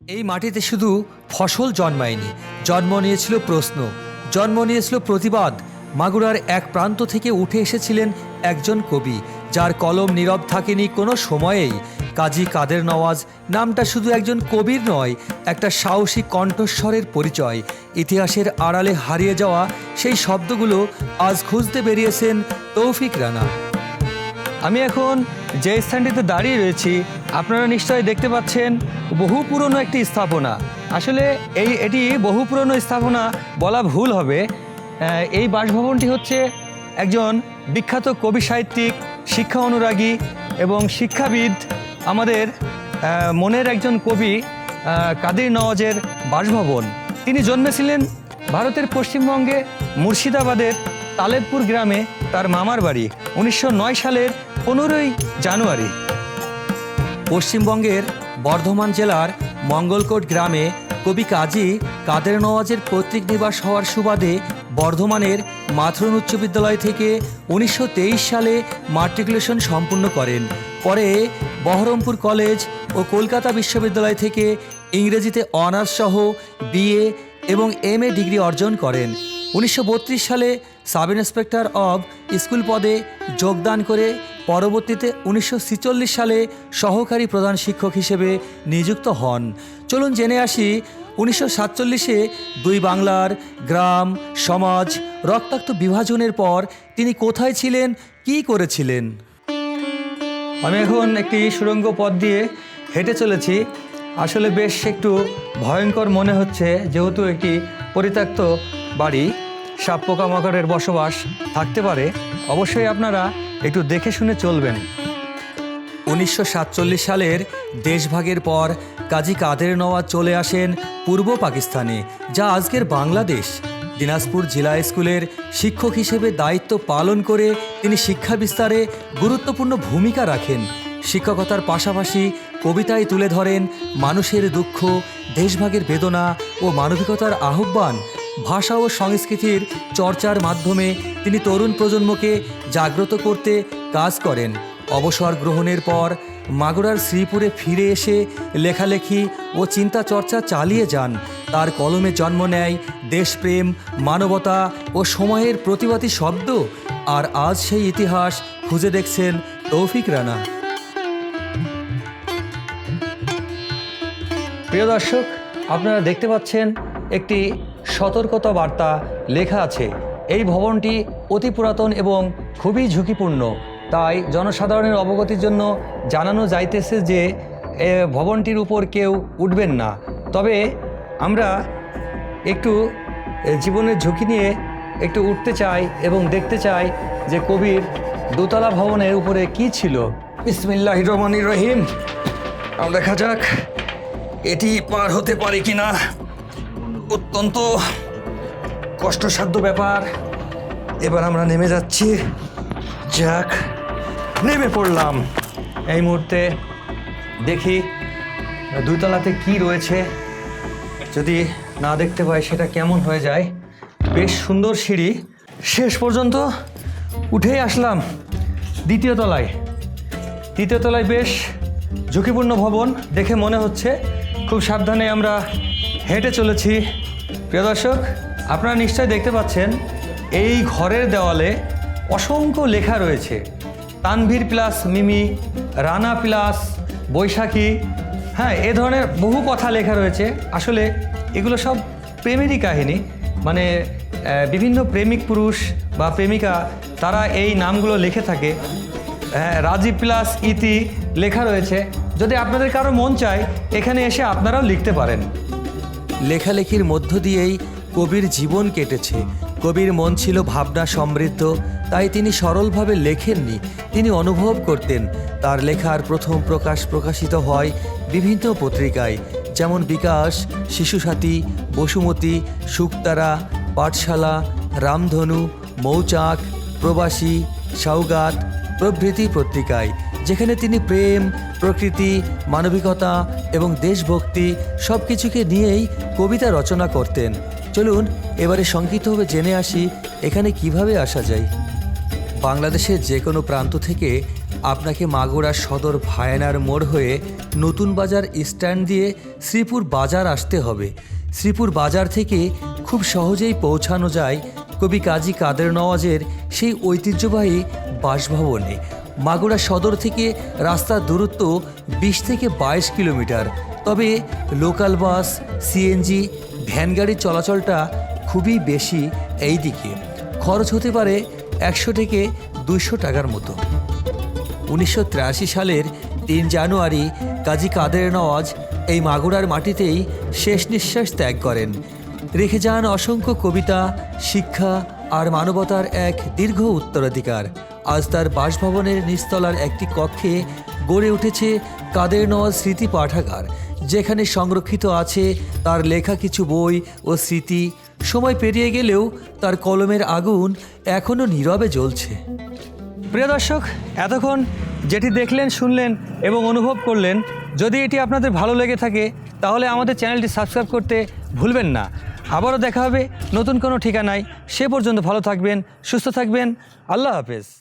এই মাটিতে শুধু ফসল জন্মায়নি, জন্ম নিয়েছিল প্রশ্ন, জন্ম নিয়েছিল প্রতিবাদ। মাগুরার এক প্রান্ত থেকে উঠে এসেছিলেন একজন কবি, যার কলম নীরব থাকেনি কোনো সময়েই। কাজী কাদের নওয়াজ নামটা শুধু একজন কবির নয়, একটা সাহসী কণ্ঠস্বরের পরিচয়। ইতিহাসের আড়ালে হারিয়ে যাওয়া সেই শব্দগুলো আজ খুঁজতে বেরিয়েছেন তৌফিক রানা। আমি এখন যে স্থানটিতে দাঁড়িয়ে রয়েছি, আপনারা নিশ্চয়ই দেখতে পাচ্ছেন বহু পুরনো একটি স্থাপনা। আসলে এটি বহু পুরনো স্থাপনা বলা ভুল হবে। এই বাসভবনটি হচ্ছে একজন বিখ্যাত কবি সাহিত্যিক, শিক্ষা অনুরাগী এবং শিক্ষাবিদ, আমাদের মনের একজন কবি কাদের নওয়াজের বাসভবন। তিনি জন্মেছিলেন ভারতের পশ্চিমবঙ্গে মুর্শিদাবাদের তালেবপুর গ্রামে, তার মামার বাড়ি 1909 সালের 15ই জানুয়ারি। পশ্চিমবঙ্গের বর্ধমান জেলার মঙ্গলকোট গ্রামে কবি কাজী কাদের নওয়াজের পৈতৃক নিবাস হওয়ার সুবাদে বর্ধমানের মাথরন উচ্চ বিদ্যালয় থেকে 1923 সালে মাট্রিকুলেশন সম্পূর্ণ করেন। পরে বহরমপুর কলেজ ও কলকাতা বিশ্ববিদ্যালয় থেকে ইংরেজিতে অনার্স সহ বিএ এবং এমএ ডিগ্রি অর্জন করেন। 1932 সালে সাব ইন্সপেক্টর অব স্কুল পদে যোগদান করে পরবর্তীতে 1946 সালে সহকারী প্রধান শিক্ষক হিসেবে নিযুক্ত হন। চলুন জেনে আসি 1947-এ দুই বাংলার গ্রাম সমাজ রক্তাক্ত বিভাজনের পর তিনি কোথায় ছিলেন, কী করেছিলেন। আমি এখন একটি সুড়ঙ্গ পথ দিয়ে হেঁটে চলেছি। আসলে বেশ একটু ভয়ঙ্কর মনে হচ্ছে, যেহেতু একটি পরিত্যক্ত বাড়ি, সাপ পোকামাকড়ের বসবাস থাকতে পারে। অবশ্যই আপনারা একটু দেখে শুনে চলবেন। 1947 সালের দেশভাগের পর কাজী কাদের নওয়াজ চলে আসেন পূর্ব পাকিস্তানে, যা আজকের বাংলাদেশ। দিনাজপুর জেলা স্কুলের শিক্ষক হিসেবে দায়িত্ব পালন করে তিনি শিক্ষা বিস্তারে গুরুত্বপূর্ণ ভূমিকা রাখেন। শিক্ষকতার পাশাপাশি কবিতায় তুলে ধরেন মানুষের দুঃখ, দেশভাগের বেদনা ও মানবিকতার আহ্বান। ভাষা ও সংস্কৃতির চর্চার মাধ্যমে তিনি তরুণ প্রজন্মকে জাগ্রত করতে কাজ করেন। অবসর গ্রহণের পর মাগুরার শ্রীপুরে ফিরে এসে লেখালেখি ও চিন্তা চর্চা চালিয়ে যান। তার কলমে জন্ম নেয় দেশপ্রেম, মানবতা ও সময়ের প্রতিবাদী শব্দ। আর আজ সেই ইতিহাস খুঁজে দেখছেন তৌফিক রানা। প্রিয় দর্শক, আপনারা দেখতে পাচ্ছেন একটি সতর্কতা বার্তা লেখা আছে। এই ভবনটি অতি পুরাতন এবং খুবই ঝুঁকিপূর্ণ, তাই জনসাধারণের অবগতির জন্য জানানো যাইতেছে যে ভবনটির উপর কেউ উঠবেন না। তবে আমরা একটু জীবনের ঝুঁকি নিয়ে একটু উঠতে চাই এবং দেখতে চাই যে কবির দোতলা ভবনের উপরে কি ছিল। বিসমিল্লাহির রহমানির রহিম। দেখা যাক এটি পার হতে পারি কিনা। অত্যন্ত কষ্টসাধ্য ব্যাপার। এবার আমরা নেমে যাচ্ছি। যাক, নেমে পড়লাম। এই মুহূর্তে দেখি দুতলাতে কি রয়েছে। যদি না দেখতে পাই সেটা কেমন হয়ে যায়। বেশ সুন্দর সিঁড়ি, শেষ পর্যন্ত উঠেই আসলাম দ্বিতীয় তলায়। তৃতীয় তলায় বেশ ঝুঁকিপূর্ণ ভবন দেখে মনে হচ্ছে। খুব সাবধানে আমরা হেঁটে চলেছি। প্রিয় দর্শক, আপনারা নিশ্চয়ই দেখতে পাচ্ছেন এই ঘরের দেওয়ালে অসংখ্য লেখা রয়েছে। তানভীর প্লাস মিমি, রানা প্লাস বৈশাখী, হ্যাঁ, এ ধরনের বহু কথা লেখা রয়েছে। আসলে এগুলো সব প্রেমেরই কাহিনী, মানে বিভিন্ন প্রেমিক পুরুষ বা প্রেমিকা তারা এই নামগুলো লিখে থাকে। হ্যাঁ, রাজীব প্লাস ইতি লেখা রয়েছে। যদি আপনাদের কারো মন চায় এখানে এসে আপনারাও লিখতে পারেন। লেখালেখির মধ্য দিয়েই কবির জীবন কেটেছে। কবির মন ছিল ভাবনা সমৃদ্ধ, তাই তিনি সরলভাবে লেখেননি, তিনি অনুভব করতেন। তার লেখার প্রথম প্রকাশিত হয় বিভিন্ন পত্রিকায়, যেমন বিকাশ, শিশুসাথী, বসুমতী, শুকতারা, পাঠশালা, রামধনু, মৌচাক, প্রবাসী, সওগাত প্রভৃতি পত্রিকায়, যেখানে তিনি প্রেম, প্রকৃতি, মানবিকতা এবং দেশভক্তি সব কিছুকে নিয়েই কবিতা রচনা করতেন। চলুন এবারে সংক্ষিপ্তভাবে জেনে আসি এখানে কিভাবে আসা যায়। বাংলাদেশের যে কোনো প্রান্ত থেকে আপনাকে মাগুরা সদর ভায়ানার মোড় হয়ে নতুন বাজার স্ট্যান্ড দিয়ে শ্রীপুর বাজার আসতে হবে। শ্রীপুর বাজার থেকে খুব সহজেই পৌঁছানো যায় কবি কাজী কাদের নওয়াজের সেই ঐতিহ্যবাহী বাসভবনে। মাগুরা সদর থেকে রাস্তার দূরত্ব 20 থেকে 22 কিলোমিটার। তবে লোকাল বাস, সিএনজি, ভ্যান গাড়ির চলাচলটা খুবই বেশি এই দিকে। খরচ হতে পারে 100 থেকে 200 টাকার মতো। 1983 সালের 3 জানুয়ারি কাজী কাদের নওয়াজ এই মাগুরার মাটিতেই শেষ নিঃশ্বাস ত্যাগ করেন। রেখে যান অসংখ্য কবিতা, শিক্ষা আর মানবতার এক দীর্ঘ উত্তরাধিকার। আজ তার বাসভবনের নিচতলার একটি কক্ষে গড়ে উঠেছে কাদের নওয়াজ স্মৃতি পাঠাগার, যেখানে সংরক্ষিত আছে তার লেখা কিছু বই ও স্মৃতি। সময় পেরিয়ে গেলেও তার কলমের আগুন এখনও নীরবে জ্বলছে। প্রিয় দর্শক, এতক্ষণ যেটি দেখলেন, শুনলেন এবং অনুভব করলেন, যদি এটি আপনাদের ভালো লেগে থাকে তাহলে আমাদের চ্যানেলটি সাবস্ক্রাইব করতে ভুলবেন না। আবারও দেখা হবে নতুন কোনো ঠিকানায়। সে পর্যন্ত ভালো থাকবেন, সুস্থ থাকবেন। আল্লাহ হাফেজ।